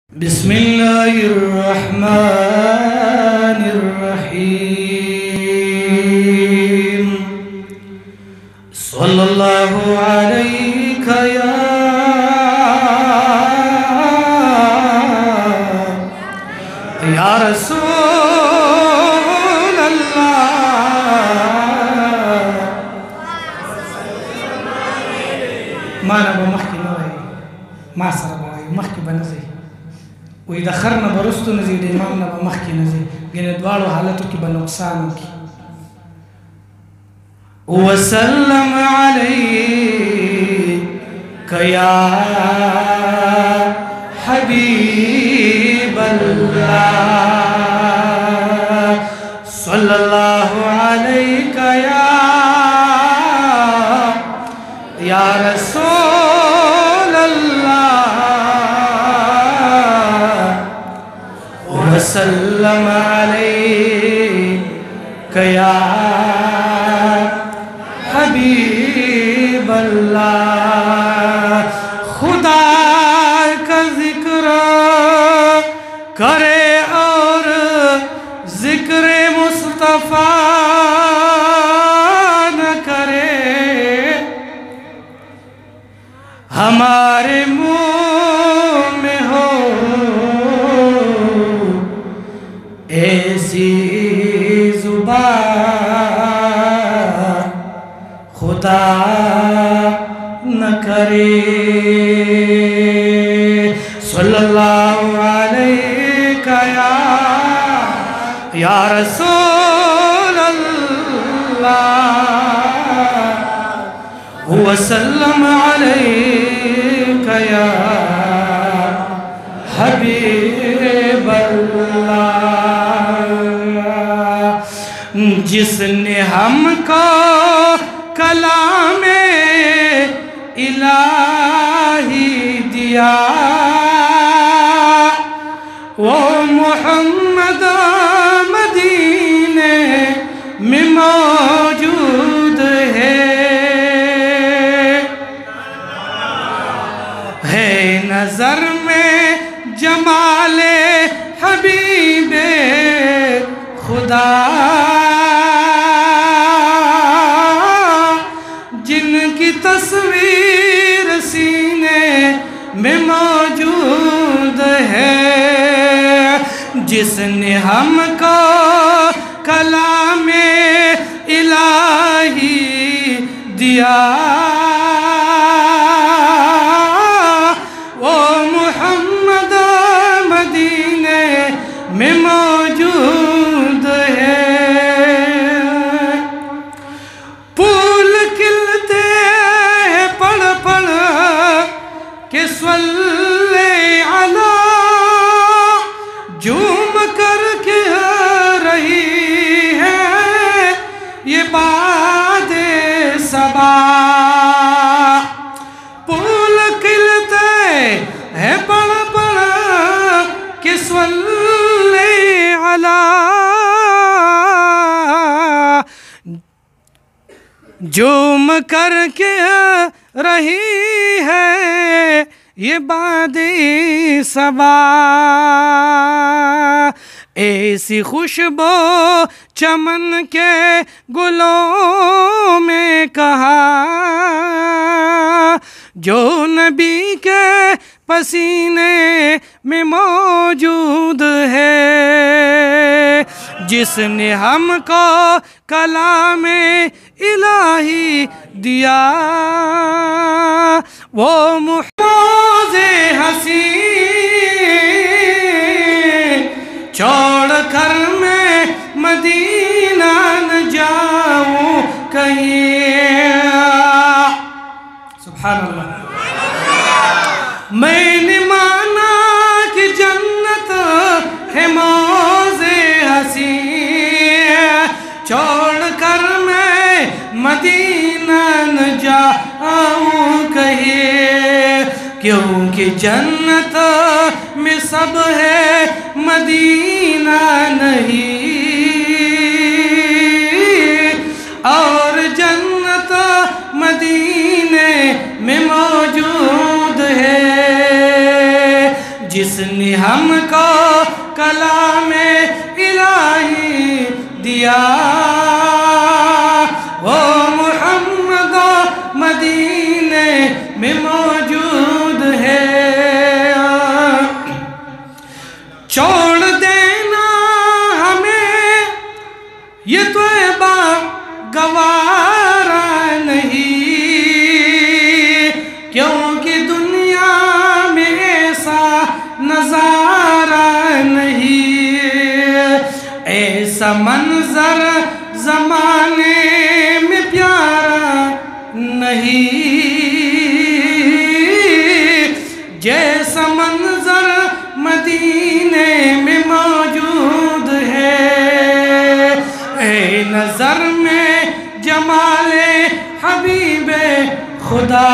بسم الله الرحمن الرحيم صلى الله عليك يا رسول الله ما نبا مخي نوعي ما سربا مخي بنزي وإذا خرنا برستو نزي دي امامنا بمخي نزي گندوالو حالتو کی بنقصانو کی وسلم عليك يا حبيب الله صلى الله عليك يا رسول الله وسلم عليك يا حبیب اللہ خدا کا ذکر کرے اور ذکر مصطفیٰ نہ کرے ہمارے منہ میں ہو ایسی زبان خدا نہ کرے صلی اللہ علیہ یا رسول اللہ وسلم علیک یا حبیب اللہ جس نے ہم کو کلام الہی دیا وہ محمد مدینے میں موجود ہے نظر میں جمال حبیب خدا تصویر سینے میں موجود ہے جس نے ہم کو کلام الہی دیا وہ محمد مدینے میں موجود ہے کہ صلی علی جھوم کر کے رہی ہے یہ باد صبا پھول کھلتے ہیں پڑھ پڑھ کہ صلی علی جھوم کر کے رہی ہے یہ باد صبا ایسی خوشبو چمن کے گلوں میں کہا جو نبی کے پسینے میں موجود ہے جس نے ہم کو کلام الہی دیا وہ محفوظ حسین چھوڑ کر میں مدینہ نہ جاؤں کہیں سبحان اللہ میں نے مانا کہ جنت ہے موز حسین چھوڑ کر میں مدینہ نہ جاؤں کہیں کیونکہ جنت میں سب ہے مدینہ نہیں اور جنت مدینے میں موجود ہے جس جس نے ہم کو کلام الہی دیا وہ محمد مدینے میں موجود ہے چھوڑ دینا ہمیں یہ طیبہ گوارا نہیں کیونکہ دنیا میں ایسا نظارہ نہیں ایسا منظر زمانے میں پیارا نہیں جیسا منظر مدینے میں موجود ہے اے نظر میں جمال حبیب خدا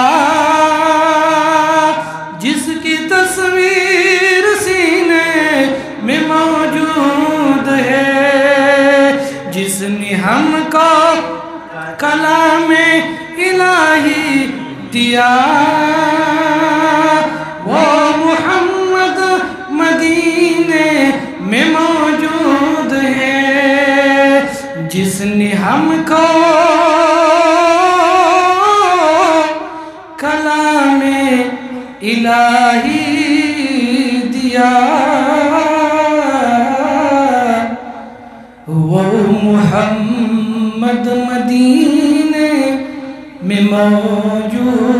جس کی تصویر سینے میں موجود ہے جس نے ہم کو کلام الہی دیا وہ محمد مدینے میں موجود ہے جس نے ہم کو کلام الہی دیا وہ محمد مدینے میں موجود